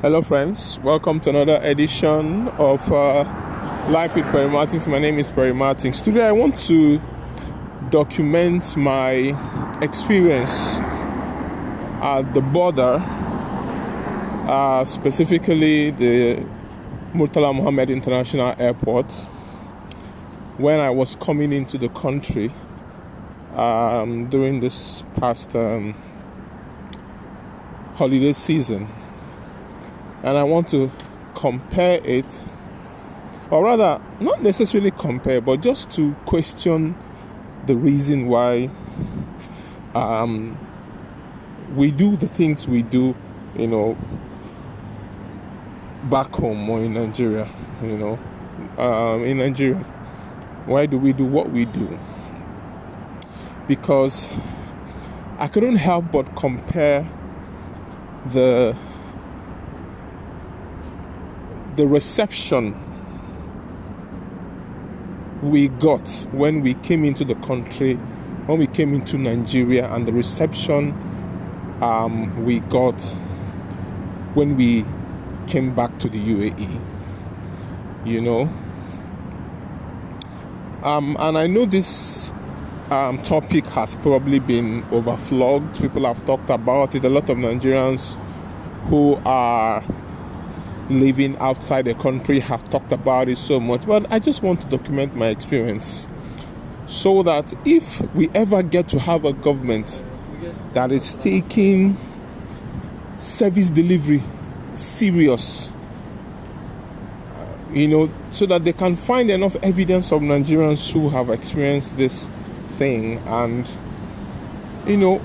Hello friends, welcome to another edition of Life with Perry Martins. My name is Perry Martins. Today I want to document my experience at the border, specifically the Murtala Mohammed International Airport, when I was coming into the country during this past holiday season. And I want to compare it, or rather, not necessarily compare, but just to question the reason why we do the things we do, back home or in Nigeria, in Nigeria. Why do we do what we do? Because I couldn't help but compare the reception we got when we came into the country, when we came into Nigeria, and the reception we got when we came back to the UAE, and I know this topic has probably been overflogged. People have talked about it. A lot of Nigerians who are living outside the country have talked about it so much, but I just want to document my experience so that if we ever get to have a government that is taking service delivery serious, so that they can find enough evidence of Nigerians who have experienced this thing and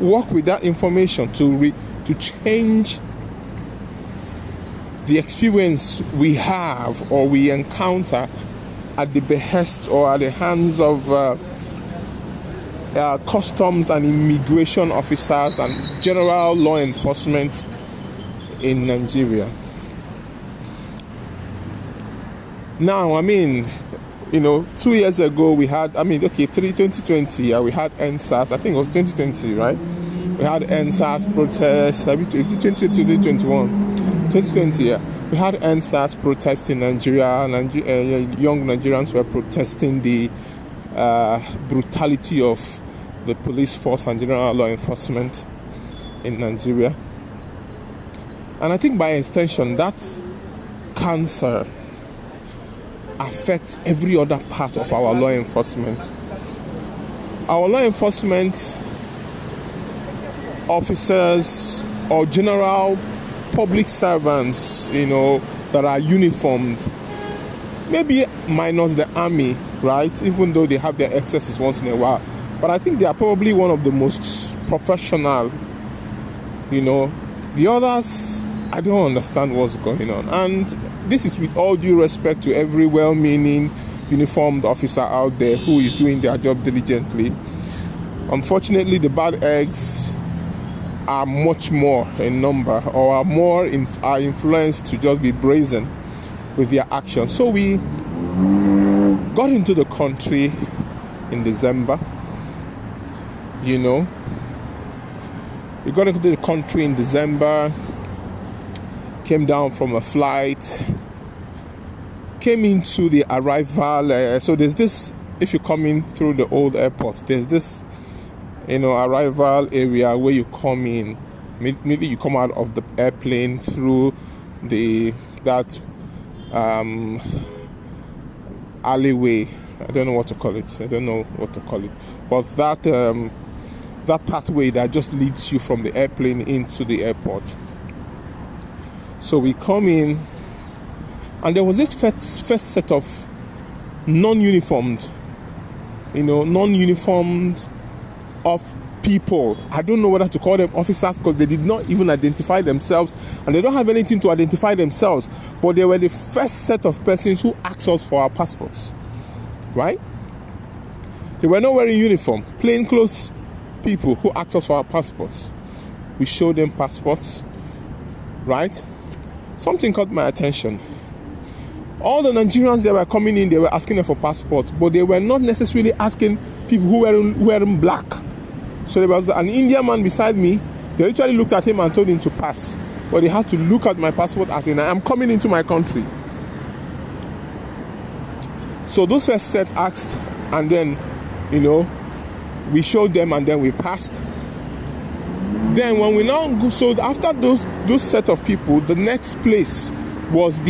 work with that information to change the experience we have or we encounter at the behest or at the hands of customs and immigration officers and general law enforcement in Nigeria. Now, 2 years ago we had, 2020, we had NSAS. I think it was 2020, right? We had NSAS protests, 2020, yeah. We had NSAS protests in Nigeria. Young Nigerians were protesting the brutality of the police force and general law enforcement in Nigeria. And I think by extension, that cancer affects every other part of our law enforcement. Our law enforcement officers or general public servants, that are uniformed, maybe minus the army, right? Even though they have their excesses once in a while, but I think they are probably one of the most professional. The others, I don't understand what's going on. And this is with all due respect to every well-meaning uniformed officer out there who is doing their job diligently. Unfortunately, the bad eggs are much more in number, or are influenced to just be brazen with their actions. So we got into the country in December. We got into the country in December, came down from a flight, came into the arrival. So there's this, if you come in through the old airport, there's this arrival area where you come in. Maybe you come out of the airplane through that alleyway. I don't know what to call it. But that pathway that just leads you from the airplane into the airport. So we come in, and there was this first set of non-uniformed of people. I don't know whether to call them officers, because they did not even identify themselves, and they don't have anything to identify themselves, but they were the first set of persons who asked us for our passports, right? They were not wearing uniform, plainclothes people who asked us for our passports. We showed them passports, right? Something caught my attention. All the Nigerians that were coming in, they were asking them for passports, but they were not necessarily asking people who were wearing black. So there was an Indian man beside me. They literally looked at him and told him to pass. but they had to look at my passport as in I'm coming into my country. So those first set asked, and then, we showed them, and then we passed. Then when we now go, so after those set of people, the next place was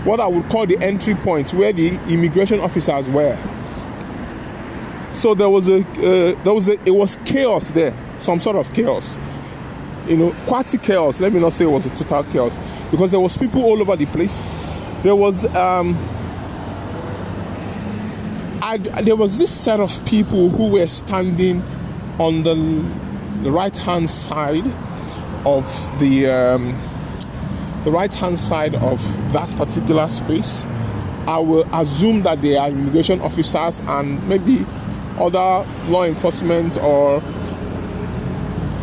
what I would call the entry point, where the immigration officers were. So it was chaos there, some sort of chaos, quasi chaos. Let me not say it was a total chaos, because there was people all over the place. There was there was this set of people who were standing on the right-hand side of the right-hand side of that particular space. I will assume that they are immigration officers and maybe other law enforcement or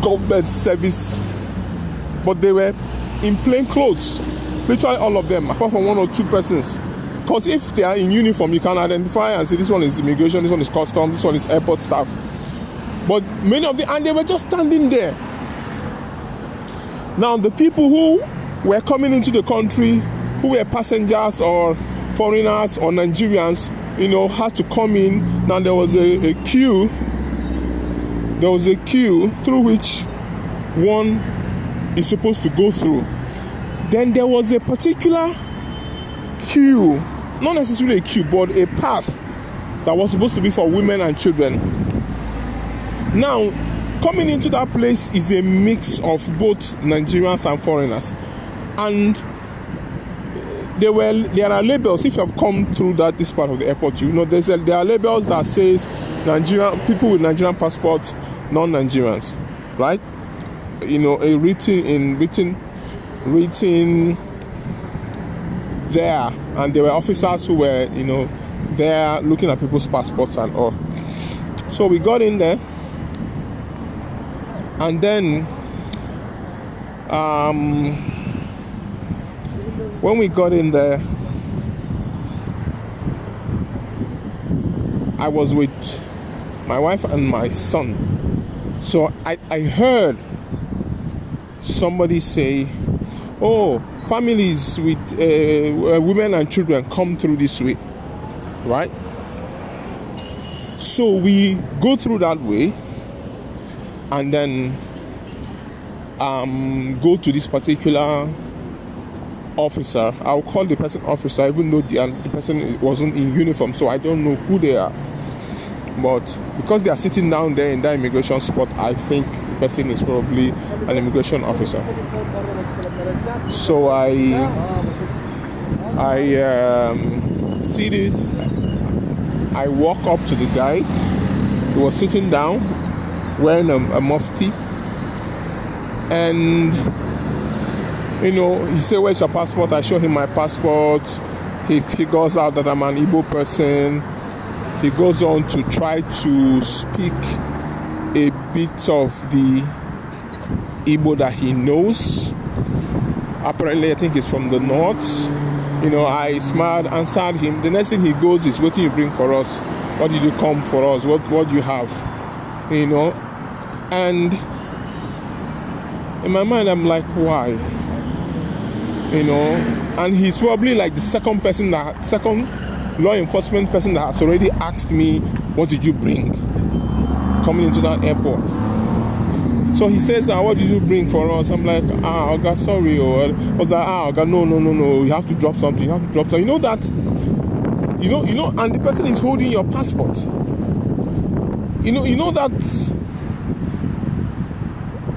government service, but they were in plain clothes, literally all of them, apart from one or two persons. Because if they are in uniform, you can identify and say this one is immigration, this one is custom, this one is airport staff. But many of them, and they were just standing there. Now the people who were coming into the country, who were passengers or foreigners or Nigerians, had to come in. Now there was a queue. There was a queue through which one is supposed to go through. Then there was a particular queue, not necessarily a queue, but a path that was supposed to be for women and children. Now, coming into that place is a mix of both Nigerians and foreigners. And there are labels. If you have come through this part of the airport, there are labels that says Nigerian people with Nigerian passports, non-Nigerians, right? Written there, and there were officers who were, there looking at people's passports and all. So we got in there, and then when we got in there, I was with my wife and my son. So I heard somebody say, "Oh, families with women and children come through this way," right? So we go through that way, and then go to this particular officer. I'll call the person officer, even though the person wasn't in uniform, so I don't know who they are. But because they are sitting down there in that immigration spot, I think the person is probably an immigration officer. So I walk up to the guy. He was sitting down, wearing a mufti, and he said, "Where's your passport?" I show him my passport. He figures out that I'm an Igbo person. He goes on to try to speak a bit of the Igbo that he knows. Apparently, I think he's from the north. I smiled, answered him. The next thing he goes is, "What do you bring for us? What did you come for us? What do you have?" And in my mind, I'm like, why? And he's probably like the second law enforcement person that has already asked me, "What did you bring coming into that airport?" So he says, "What did you bring for us?" I'm like, "Oga, sorry." I was like, "Oga, no, you have to drop something. You have to drop something." That, and the person is holding your passport. That,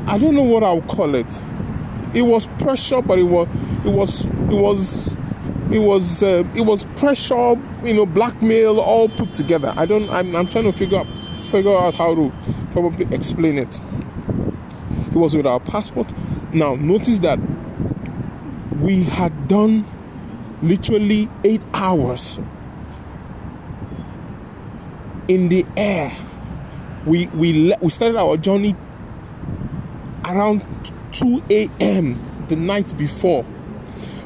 I don't know what I'll call it. It was pressure, but it was pressure, blackmail, all put together. I'm trying to figure out how to probably explain it. It was with our passport. Now, notice that we had done literally 8 hours in the air. We started our journey around 2 a.m. the night before.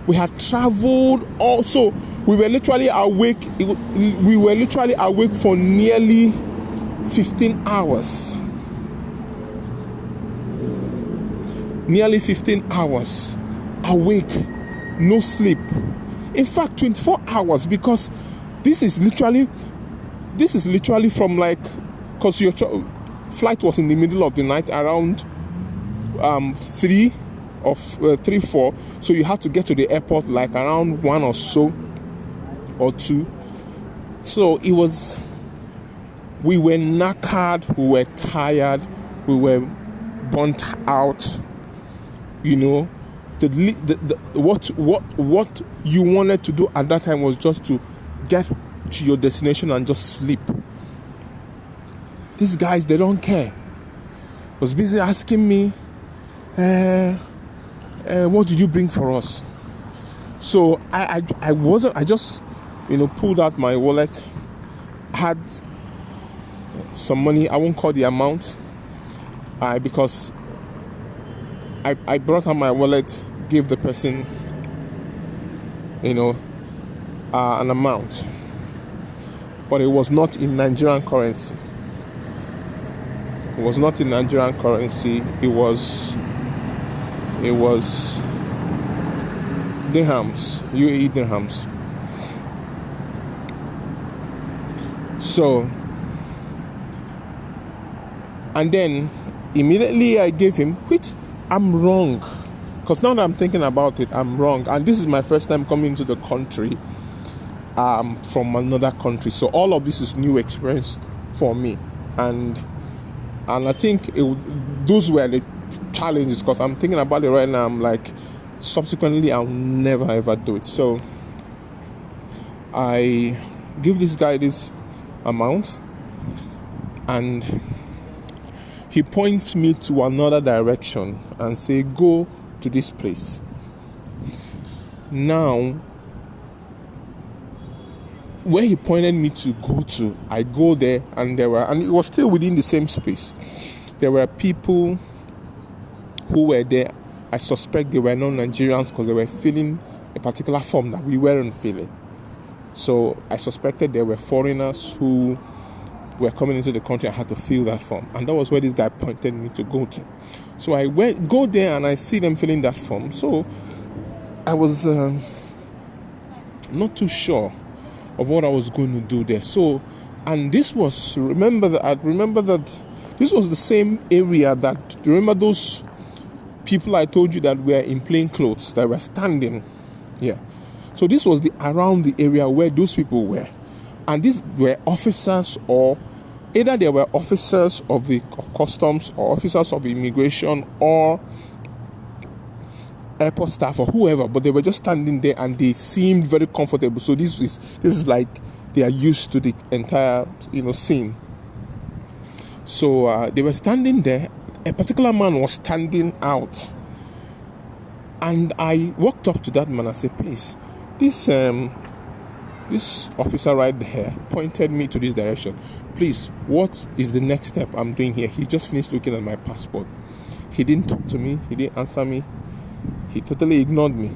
We had traveled also. We were literally awake. We were literally awake for nearly 15 hours. Nearly 15 hours. awake, no sleep. In fact, 24 hours, because this is literally from like, because your flight was in the middle of the night around 3 or 4, so you had to get to the airport like around 1 or so or 2. So we were knackered, we were tired, we were burnt out. You know, what you wanted to do at that time was just to get to your destination and just sleep. These guys, they don't care. Was busy asking me, what did you bring for us? So I just, pulled out my wallet, had some money. I won't call the amount, because I brought out my wallet, gave the person, an amount, but it was not in Nigerian currency. It was not in Nigerian currency. It was dirhams, UAE dirhams. So, and then immediately I gave him, which I'm wrong, because now that I'm thinking about it, I'm wrong. And this is my first time coming to the country from another country, so all of this is new experience for me, and I think those were the challenges, because I'm thinking about it right now. I'm like, subsequently I'll never ever do it. So I give this guy this amount, and he points me to another direction and say, go to this place. Now, where he pointed me to go to, I go there, and it was still within the same space. There were people who were there. I suspect they were not Nigerians, because they were filling a particular form that we weren't filling. So I suspected there were foreigners who were coming into the country and had to fill that form. And that was where this guy pointed me to go to. So I go there, and I see them filling that form. So I was not too sure of what I was going to do there. So, and this was, I remember that this was the same area that, remember those people I told you that were in plain clothes, that were standing? Yeah. So this was around the area where those people were. And these were officers, or either they were officers of customs, or officers of immigration, or airport staff, or whoever, but they were just standing there, and they seemed very comfortable. So this is like they are used to the entire scene. So they were standing there. A particular man was standing out, and I walked up to that man and said, please, this officer right there pointed me to this direction. Please, what is the next step I'm doing here? He just finished looking at my passport. He didn't talk to me. He didn't answer me. He totally ignored me.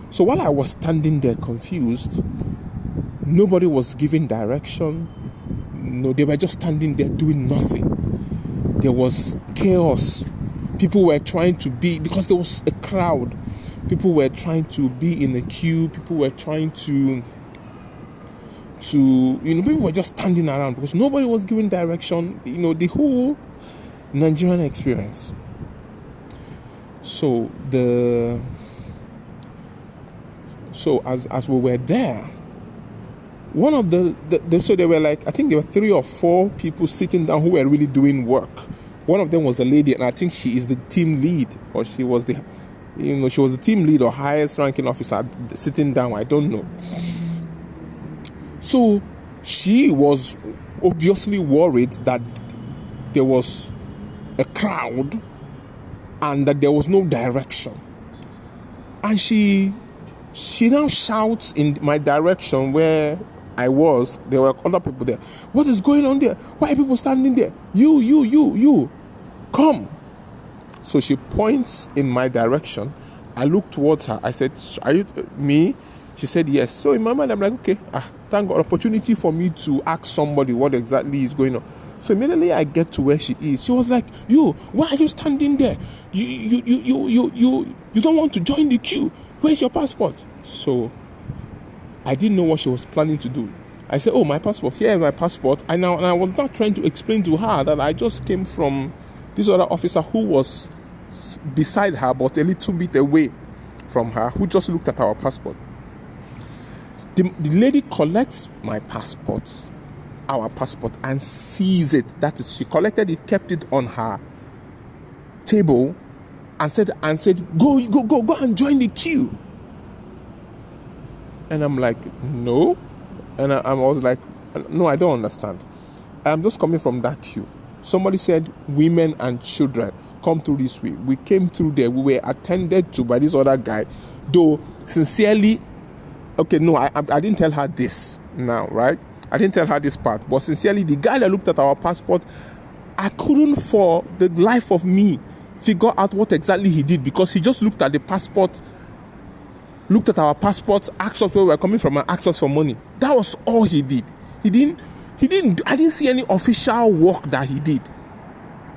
So while I was standing there confused, nobody was giving direction. No, they were just standing there doing nothing. There was chaos. People were trying to be, because there was a crowd, people were trying to be in a queue. People were trying to people were just standing around, because nobody was giving direction. The whole Nigerian experience. So as we were there, one of so there were like, I think there were 3 or 4 people sitting down who were really doing work. One of them was a lady, and I think she is the team lead, or she was the team lead or highest ranking officer sitting down. I don't know. So she was obviously worried that there was a crowd and that there was no direction. And she now shouts in my direction where I was. There were other people there. What is going on there? Why are people standing there? You, come. So she points in my direction. I look towards her. I said, are you me? She said yes. So in my mind, I'm like, okay, thank God, opportunity for me to ask somebody what exactly is going on. So immediately I get to where she is. She was like, "You, why are you standing there? You don't want to join the queue. Where's your passport?" So I didn't know what she was planning to do. I said, "Oh, my passport. Here is my passport." And I was not trying to explain to her that I just came from this other officer who was beside her, but a little bit away from her, who just looked at our passport. The lady collects my passport, our passport, and sees it. That is, she collected it, kept it on her table, and said, "Go and join the queue." And I'm like, "No," and I was like, "No, I don't understand. I'm just coming from that queue. Somebody said women and children come through this way. We came through there. We were attended to by this other guy, though sincerely." Okay, no, I didn't tell her this now, right? I didn't tell her this part, but sincerely, the guy that looked at our passport, I couldn't for the life of me figure out what exactly he did, because he just looked at the passport, looked at our passport, asked us where we were coming from, and asked us for money. That was all he did. I didn't see any official work that he did.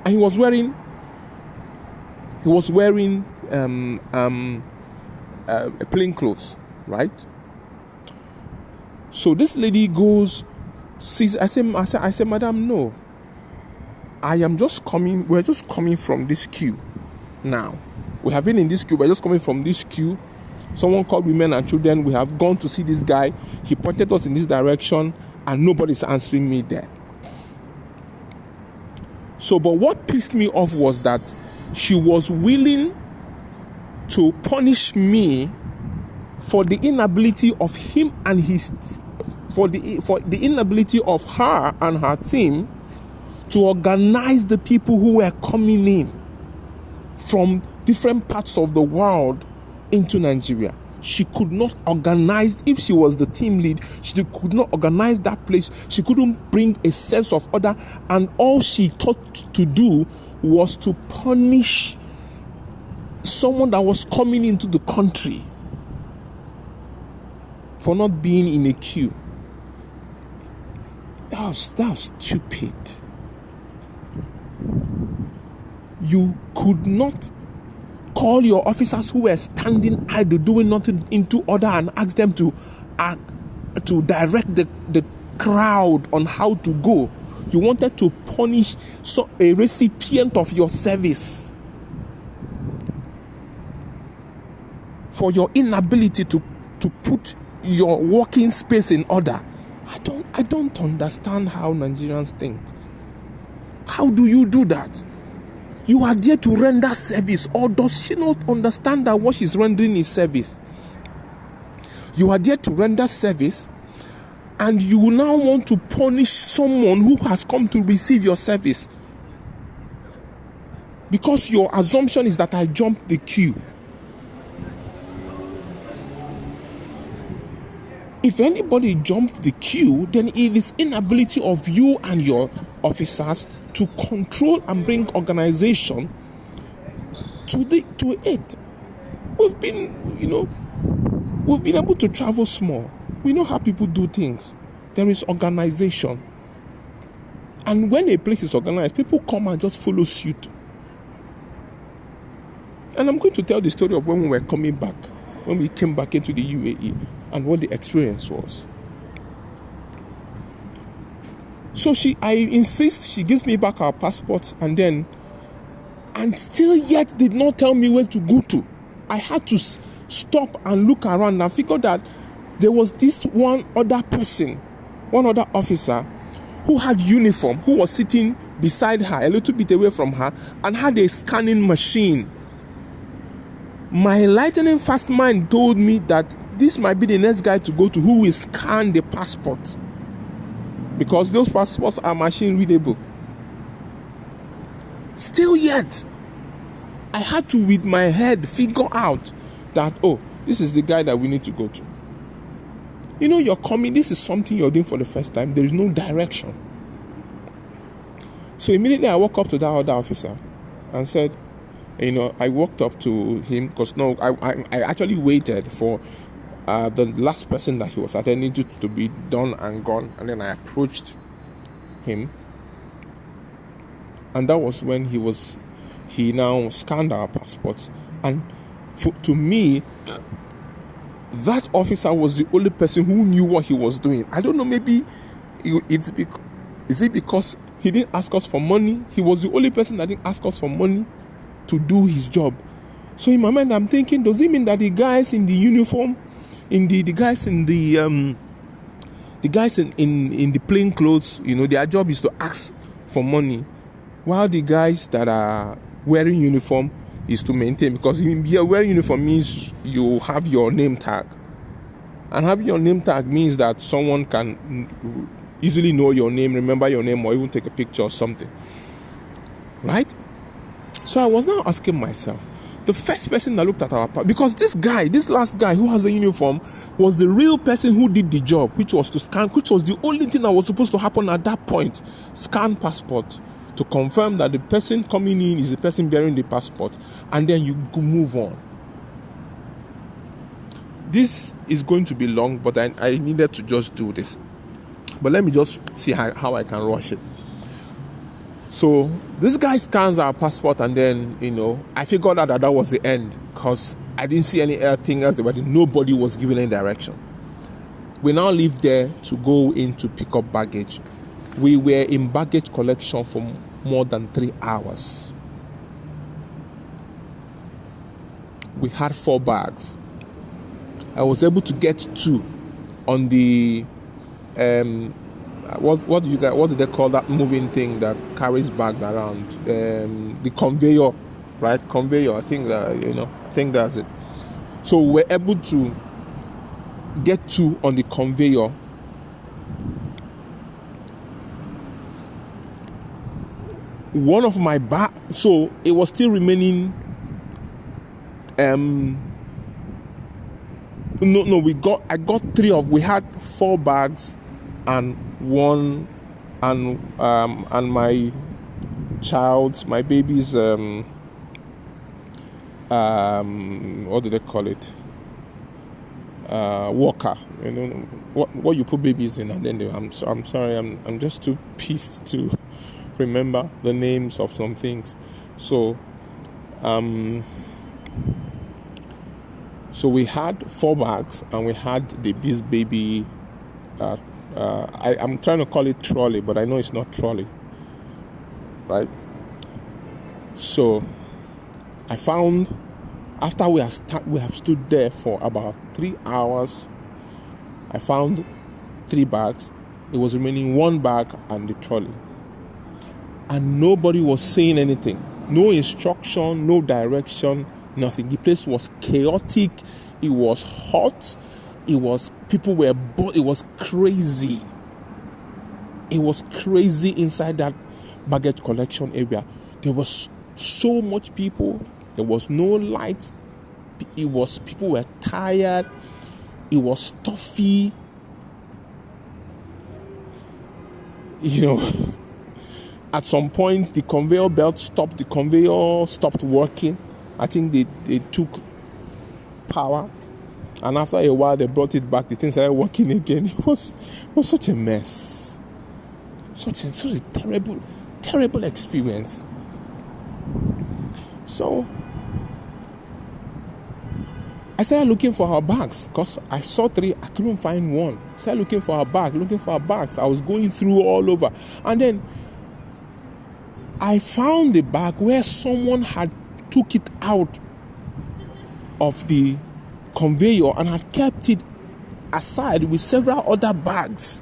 And he was wearing plain clothes, right? So this lady goes, sees. I said, "Madam, no. We're just coming from this queue now. We have been in this queue. We're just coming from this queue. Someone called women and children. We have gone to see this guy. He pointed us in this direction, and nobody's answering me there." So, but what pissed me off was that she was willing to punish me for the inability of him and his, for the inability of her and her team to organize the people who were coming in from different parts of the world into Nigeria. She could not organize. If she was the team lead, she could not organize that place. She couldn't bring a sense of order, and all she thought to do was to punish someone that was coming into the country for not being in a queue. That was stupid. You could not call your officers who were standing idle, doing nothing, into order, and ask them to direct the crowd on how to go. You wanted to punish a recipient of your service for your inability to put your working space in order. I don't understand how Nigerians think. How do you do that? You are there to render service, or does she not understand that what she's rendering is service? You are there to render service, and you now want to punish someone who has come to receive your service because your assumption is that I jumped the queue. If anybody jumped the queue, then it is inability of you and your officers to control and bring organization to it. We've been able to travel small. We know how people do things. There is organization. And when a place is organized, people come and just follow suit. And I'm going to tell the story of when we were coming back, when we came back into the UAE, and what the experience was. So I insist she gives me back our passports, and still yet did not tell me where to go to. I had to stop and look around and figure that there was this one other officer who had uniform, who was sitting beside her, a little bit away from her, and had a scanning machine. My lightning fast mind told me that this might be the next guy to go to, who will scan the passport, because those passports are machine readable. Still yet, I had to, with my head, figure out that, this is the guy that we need to go to. You're coming, this is something you're doing for the first time, there is no direction. So immediately I walked up to that other officer and said, I walked up to him, because I actually waited for the last person that he was attending to be done and gone, and then I approached him And that was when he now scanned our passports. And to me, that officer was the only person who knew what he was doing. I don't know, maybe is it because he didn't ask us for money? He was the only person that didn't ask us for money to do his job. So in my mind, I'm thinking, does it mean that the guys in the uniform, the guys in the plain clothes, their job is to ask for money, while the guys that are wearing uniform is to maintain? Because wearing uniform means you have your name tag, and having your name tag means that someone can easily know your name, remember your name, or even take a picture or something, right? So I was now asking myself, the first person that looked at our passport, because this last guy who has the uniform was the real person who did the job, which was to scan, which was the only thing that was supposed to happen at that point. Scan passport to confirm that the person coming in is the person bearing the passport, and then you move on. This is going to be long, but I needed to just do this. But let me just see how I can rush it. So this guy scans our passport, and then, I figured out that was the end, because I didn't see anything else. Nobody was giving any direction. We now leave there to go in to pick up baggage. We were in baggage collection for more than 3 hours. We had 4 bags. I was able to get 2 on the what do they call that moving thing that carries bags around? The conveyor, right? Conveyor. I think that's it. So we're able to get 2 on the conveyor. One of my bags, so it was still remaining. I got 3 we had 4 bags and one, and my baby's what do they call it? Walker. What you put babies in, and then I'm sorry, I'm just too pissed to remember the names of some things. So so we had 4 bags, and we had this baby. I'm trying to call it trolley, but I know it's not trolley, right? So I found, after we have stood there for about 3 hours, I found 3 bags. It was remaining 1 bag and the trolley, and nobody was saying anything. No instruction, no direction, nothing. The place was chaotic. It was hot. It was it was crazy. It was crazy inside that baggage collection area. There was so much people. There was no light. People were tired. It was stuffy. At some point the conveyor belt stopped. The conveyor stopped working. I think they took power. And after a while, they brought it back. The thing started working again. It was such a mess. Such a terrible, terrible experience. So I started looking for our bags, because I saw 3. I couldn't find one. I started looking for our bags. I was going through all over. And then I found the bag where someone had took it out of the conveyor and had kept it aside with several other bags.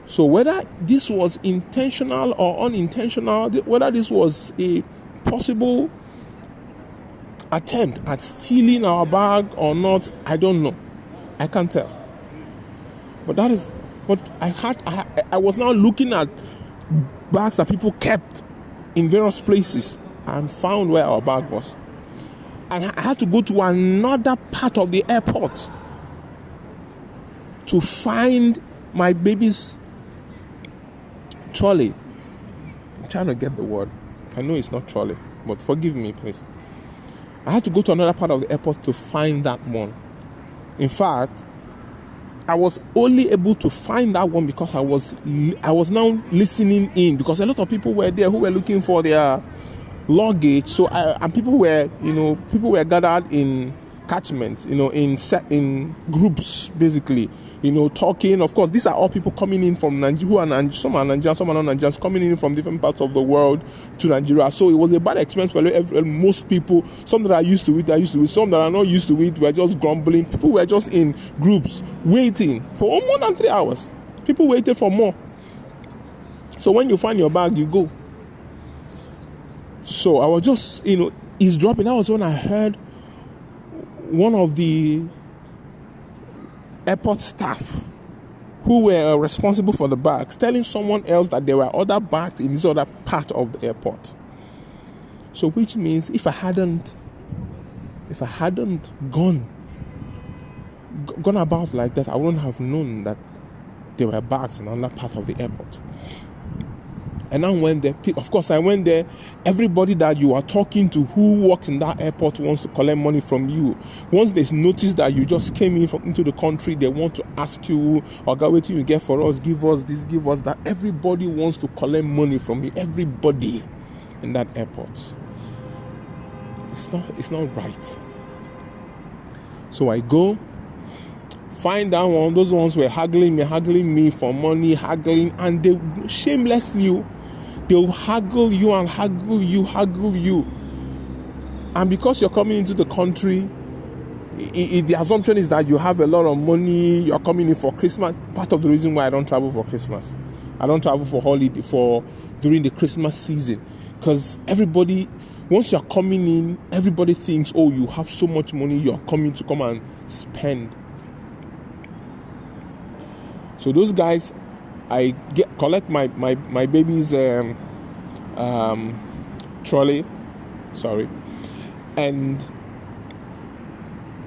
So whether this was intentional or unintentional, whether this was a possible attempt at stealing our bag or not, I don't know. I can't tell. But I was now looking at bags that people kept in various places and found where our bag was. And I had to go to another part of the airport to find my baby's trolley. I'm trying to get the word. I know it's not trolley, but forgive me, please. I had to go to another part of the airport to find that one. In fact, I was only able to find that one because I was now listening in, because a lot of people were there who were looking for their luggage. So people were gathered in catchments, in groups, basically, talking. Of course, these are all people coming in from Nigeria, some are Nigerians, some are not Nigerians, coming in from different parts of the world to Nigeria. So it was a bad experience for most people. Some that are used to it, some that are not used to it were just grumbling. People were just in groups waiting for more than 3 hours. People waited for more. So when you find your bag, you go. So I was just, it's dropping. That was when I heard one of the airport staff who were responsible for the bags telling someone else that there were other bags in this other part of the airport. So which means if I hadn't gone about like that, I wouldn't have known that there were bags in another part of the airport. And I went there. Of course, I went there. Everybody that you are talking to who works in that airport wants to collect money from you. Once they notice that you just came into the country, they want to ask you, "Oga, what you get for us? Give us this, give us that." Everybody wants to collect money from you. Everybody in that airport. It's not right. So I go. Find that one. Those ones were haggling me for money, and they shamelessly, they'll haggle you. And because you're coming into the country, the assumption is that you have a lot of money, you're coming in for Christmas. Part of the reason why I don't travel for Christmas. I don't travel for holiday during the Christmas season. Because everybody, once you're coming in, everybody thinks, oh, you have so much money, you're coming to come and spend. So those guys, I collect my baby's trolley, and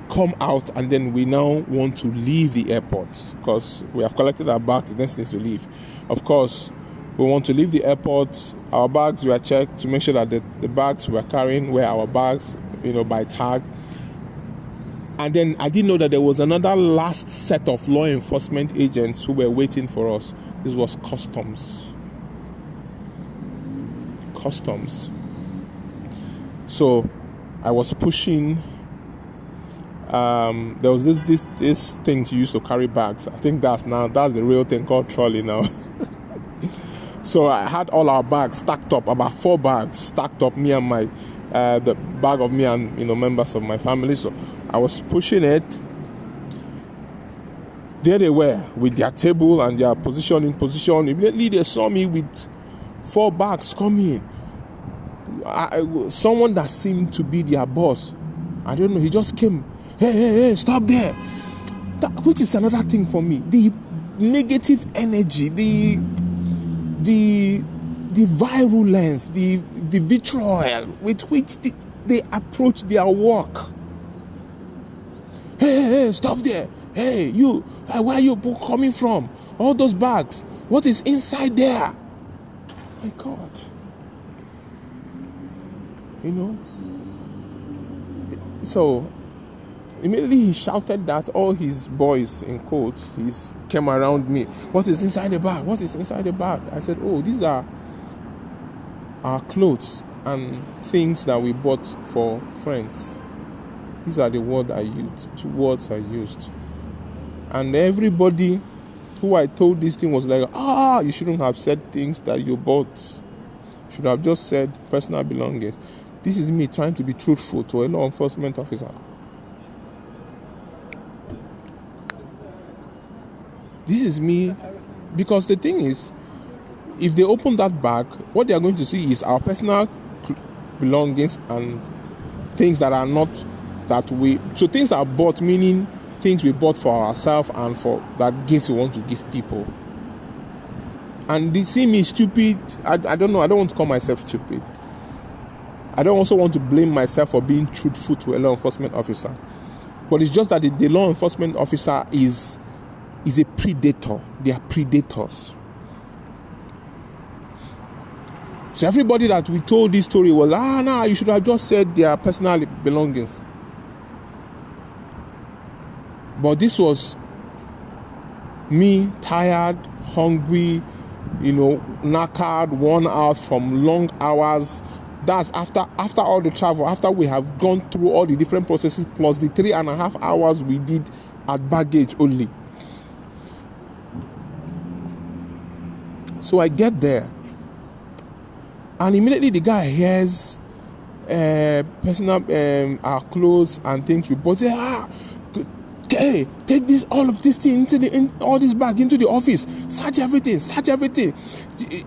come out, and then we now want to leave the airport because we have collected our bags. The next thing is to leave. Of course, we want to leave the airport. Our bags were checked to make sure that the bags we were carrying were our bags, by tag. And then I didn't know that there was another last set of law enforcement agents who were waiting for us. This was customs. So I was pushing. There was this thing you used to carry bags. I think that's the real thing called trolley now. So I had all our bags stacked up, about 4 bags stacked up, me and my the bag of me and members of my family. So I was pushing it. There they were with their table and their position. Immediately they saw me with 4 bags coming. Someone that seemed to be their boss, I don't know, he just came. Hey, stop there. Which is another thing for me. The negative energy, the virulence, the vitriol with which they approach their work. Hey, stop there. Hey, you, where are you coming from? All those bags. What is inside there? My God. So immediately he shouted that. All his boys, in quotes, came around me. What is inside the bag? What is inside the bag? I said, oh, these are our clothes and things that we bought for friends. These are the words I used. 2 words I used. And everybody who I told this thing was like, you shouldn't have said things that you bought. You should have just said personal belongings. This is me trying to be truthful to a law enforcement officer. This is me, because the thing is, if they open that bag, what they are going to see is our personal belongings and things that are not so things that are bought, meaning things we bought for ourselves and for that gifts we want to give people. And they see me stupid. I don't know. I don't want to call myself stupid. I don't also want to blame myself for being truthful to a law enforcement officer. But it's just that the law enforcement officer is a predator. They are predators. So everybody that we told this story was, you should have just said their personal belongings. But this was Me, tired, hungry, knackered, worn out from long hours. That's after all the travel, after we have gone through all the different processes, plus the 3.5 hours we did at baggage only. So I get there, and immediately the guy hears personal our clothes and things we bought. Say, hey, take all of this thing all this bag into the office. Search everything.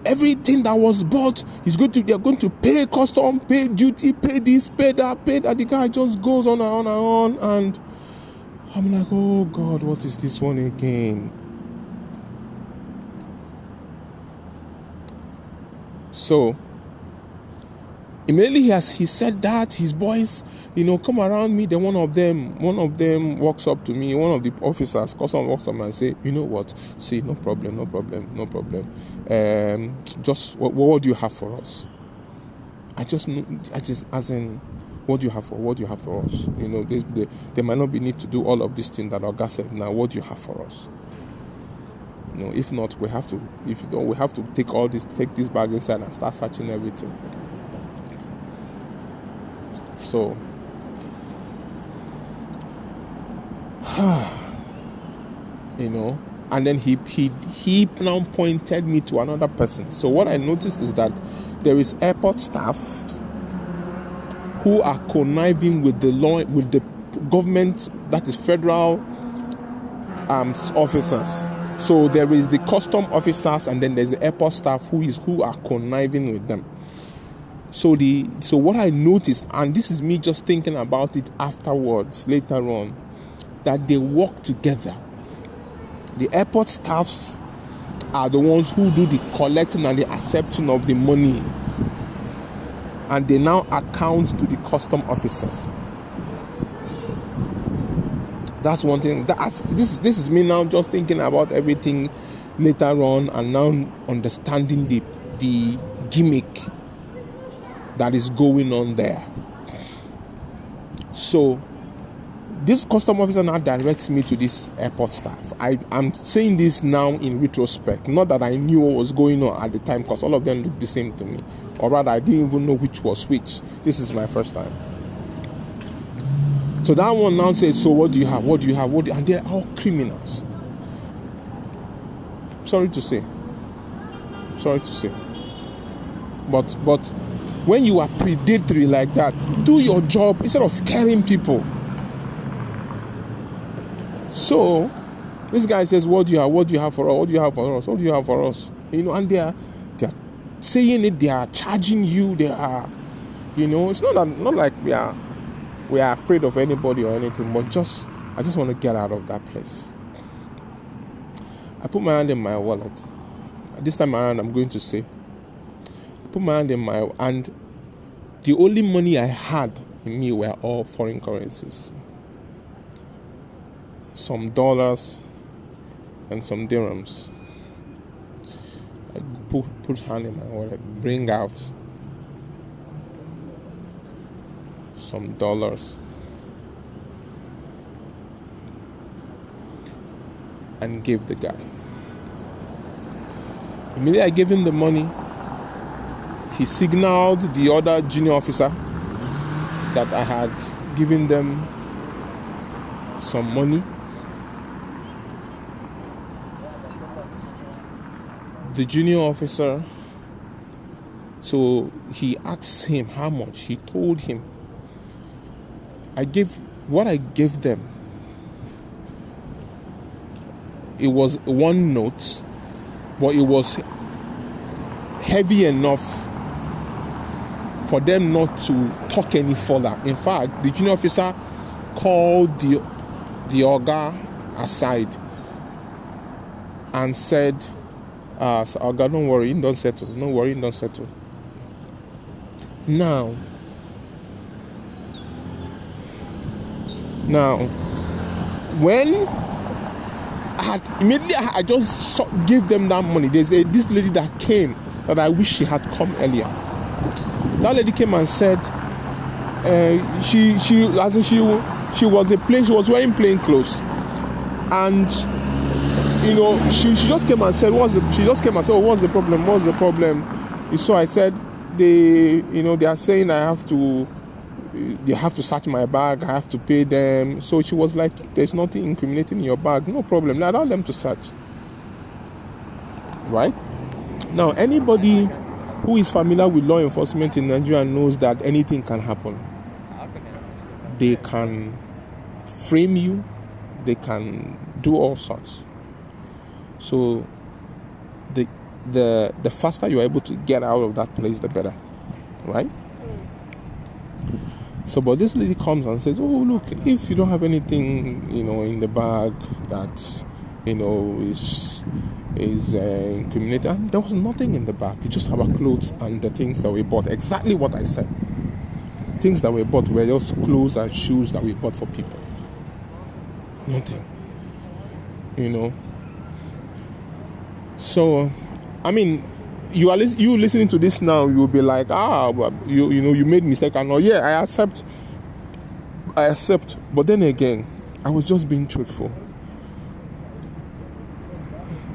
Everything that was bought they're going to pay custom, pay duty, pay this, pay that, pay that. The guy just goes on and on and on, and I'm like, oh God, what is this one again? So immediately he said that, his boys, come around me. Then one of them walks up to me. One of the officers, custom, walks up and say, you know what? See, no problem. Just what do you have for us? As in, what do you have for us? There might not be need to do all of this thing that Oga said. Now, what do you have for us? If not, we have to take this bag inside and start searching everything. So and then he now pointed me to another person. So what I noticed is that there is airport staff who are conniving with the law, with the government, that is federal officers. So there is the custom officers, and then there's the airport staff who are conniving with them. So what I noticed, and this is me just thinking about it afterwards, later on, that they work together. The airport staffs are the ones who do the collecting and the accepting of the money, and they now account to the custom officers. That's one thing. This is me now just thinking about everything later on, and now understanding the gimmick that is going on there. So this custom officer now directs me to this airport staff. I'm saying this now in retrospect, not that I knew what was going on at the time, because all of them looked the same to me, or rather I didn't even know which was which. This is my first time. So that one now says, so what do you have? And they're all criminals. Sorry to say. But when you are predatory like that, do your job instead of scaring people. So this guy says, what do you have for us? And they are saying it, they are charging you, they are, it's not like we are afraid of anybody or anything, but I just want to get out of that place. I put my hand in my wallet. This time around, I'm going to say, I put my hand in and the only money I had in me were all foreign currencies. Some dollars and some dirhams. I put hand in my wallet, bring out some dollars, and give the guy. Immediately I gave him the money. He signaled the other junior officer that I had given them some money. The junior officer, so he asked him how much. He told him. I gave them. It was one note, but it was heavy enough for them not to talk any further. In fact, the junior officer called the Oga aside and said, so Oga, don't worry, don't settle. Now, when I just gave them that money, there's this lady that came that I wish she had come earlier. That lady came and said, she was wearing plain clothes, and she just came and said, oh, what's the problem? What's the problem? So I said, they are saying they have to search my bag, I have to pay them. So she was like, there's nothing incriminating in your bag, no problem, allow them to search. Right? Now, anybody who is familiar with law enforcement in Nigeria knows that anything can happen. They can frame you, they can do all sorts. So the faster you're able to get out of that place, the better. Right? So, but this lady comes and says, oh, look, if you don't have anything, in the bag that, is incriminating. And there was nothing in the bag. We just have our clothes and the things that we bought. Exactly what I said. Things that we bought were just clothes and shoes that we bought for people. Nothing. So, I mean, you listening to this now, you'll be like, you made mistake. And yeah, I accept. But then again, I was just being truthful.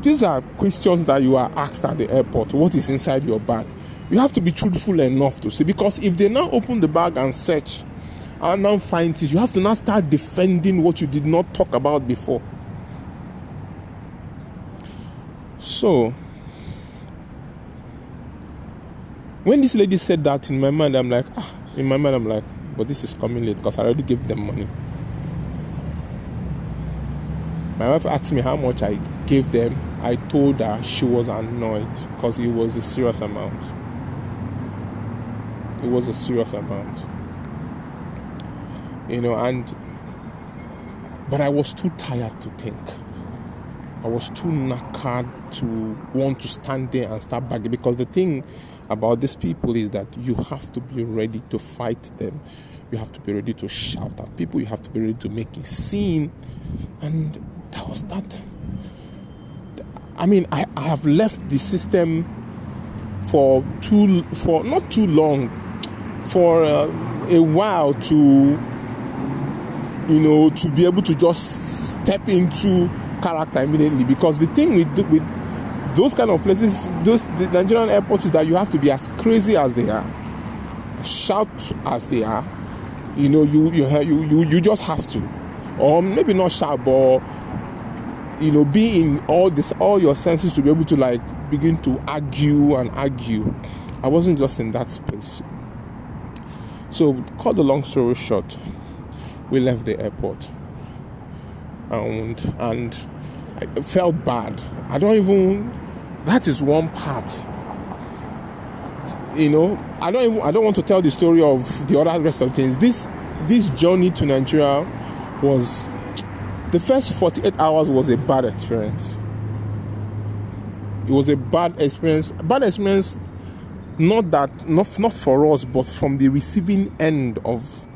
These are questions that you are asked at the airport. What is inside your bag? You have to be truthful enough to say, because if they now open the bag and search and now find it, you have to now start defending what you did not talk about before. So, when this lady said that, in my mind I'm like, but this is coming late because I already gave them money. My wife asked me how much I gave them. I told her. She was annoyed because it was a serious amount. It was a serious amount. But I was too tired to think. I was too knackered to want to stand there and start begging, because the thing about these people is that you have to be ready to fight them. You have to be ready to shout at people. You have to be ready to make a scene. And that was that. I mean, I have left the system for not too long, for a while to be able to just step into character immediately. Because the thing with those kind of places, the Nigerian airports, is that you have to be as crazy as they are, shout as they are. You just have to, or maybe not shout, but be in all your senses to be able to begin to argue. I wasn't just in that space. So, cut the long story short, we left the airport, and I felt bad. That is one part. I don't want to tell the story of the other rest of things. This journey to Nigeria was, the first 48 hours was a bad experience. It was a bad experience. Not for us, but from the receiving end of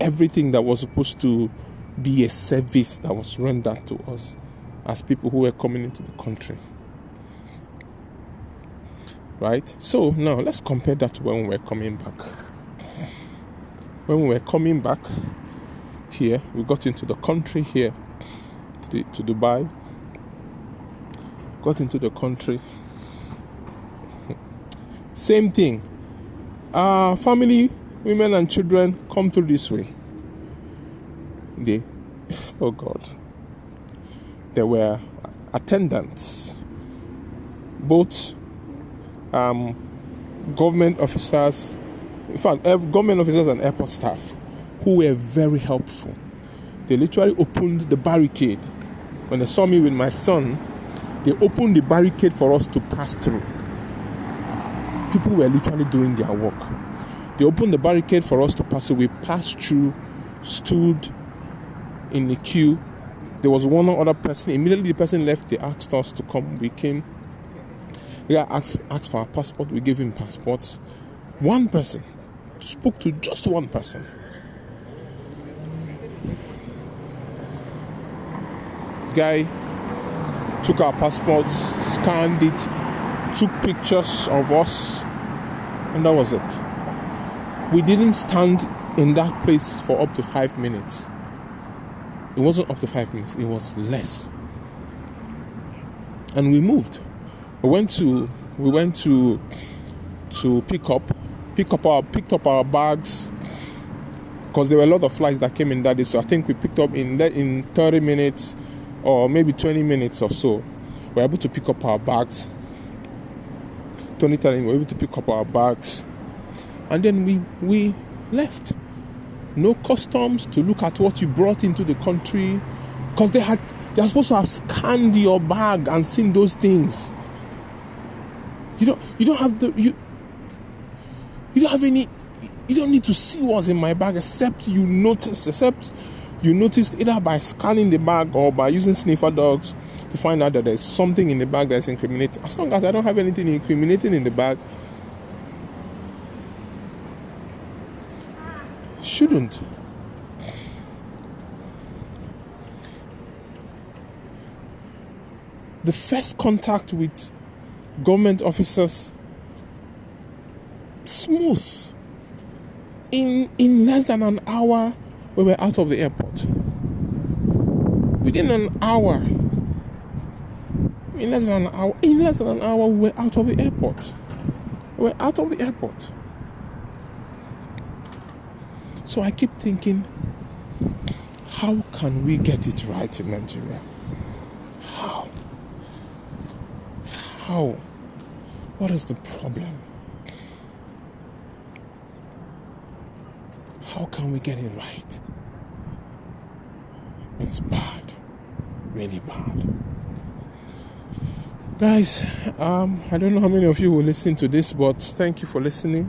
everything that was supposed to be a service that was rendered to us as people who were coming into the country. Right? So now let's compare that to when we were coming back. When we were coming back here, we got into the country here, to Dubai. Got into the country. Same thing. Family, women and children, come through this way. Oh God. There were attendants, both government officers, in fact, government officers and airport staff, who were very helpful. They literally opened the barricade. When they saw me with my son, they opened the barricade for us to pass through. People were literally doing their work. They opened the barricade for us to pass through. We passed through, stood in the queue. There was one other person. Immediately the person left. They asked us to come. We came. We asked for our passport. We gave him passports. One person spoke to just one person. Guy took our passports, scanned it, took pictures of us, and that was it. We didn't stand in that place for up to 5 minutes. It wasn't up to 5 minutes, it was less. and we moved. We went to pick up our bags, because there were a lot of flights that came in that day. So I think we picked up in 30 minutes or maybe 20 minutes or so. We were able to pick up our bags. 20 we were able to pick up our bags, and then we left. No customs to look at what you brought into the country, because they are supposed to have scanned your bag and seen those things. You don't need to see what's in my bag except you noticed either by scanning the bag or by using sniffer dogs to find out that there's something in the bag that's incriminating. As long as I don't have anything incriminating in the bag, shouldn't. The first contact with government officers, smooth. In less than an hour, we were out of the airport. Within an hour, in less than an hour, we were out of the airport. So I keep thinking, how can we get it right in Nigeria? How? What is the problem? How can we get it right? It's bad. Really bad. Guys, I don't know how many of you will listen to this, but thank you for listening.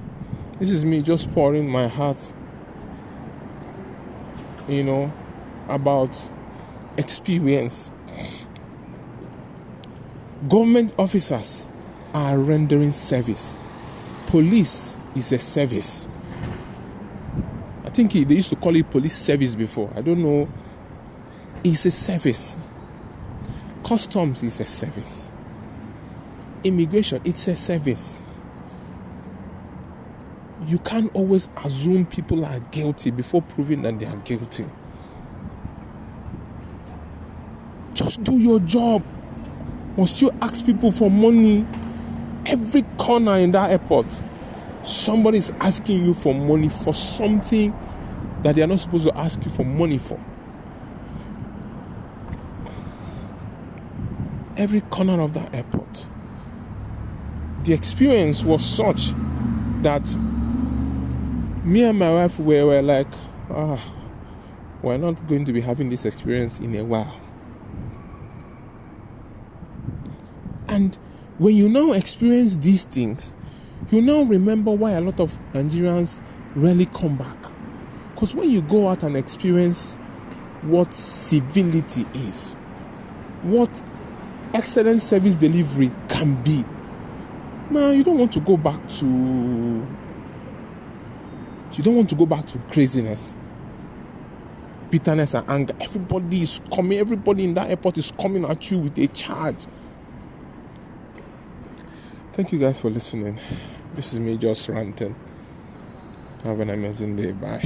This is me just pouring my heart, about experience. Government officers are rendering service. Police is a service. I think they used to call it police service before. I don't know. It's a service. Customs is a service. Immigration, it's a service. You can't always assume people are guilty before proving that they are guilty. Just do your job. Must you ask people for money? Every corner in that airport, somebody is asking you for money for something that they are not supposed to ask you for money for. Every corner of that airport. The experience was such that me and my wife were like, we're not going to be having this experience in a while. And when you now experience these things, you now remember why a lot of Nigerians rarely come back. Because when you go out and experience what civility is, what excellent service delivery can be, man, you don't want to go back to craziness, bitterness and anger. Everybody in that airport is coming at you with a charge. Thank you guys for listening. This is me just ranting. Have an amazing day. Bye.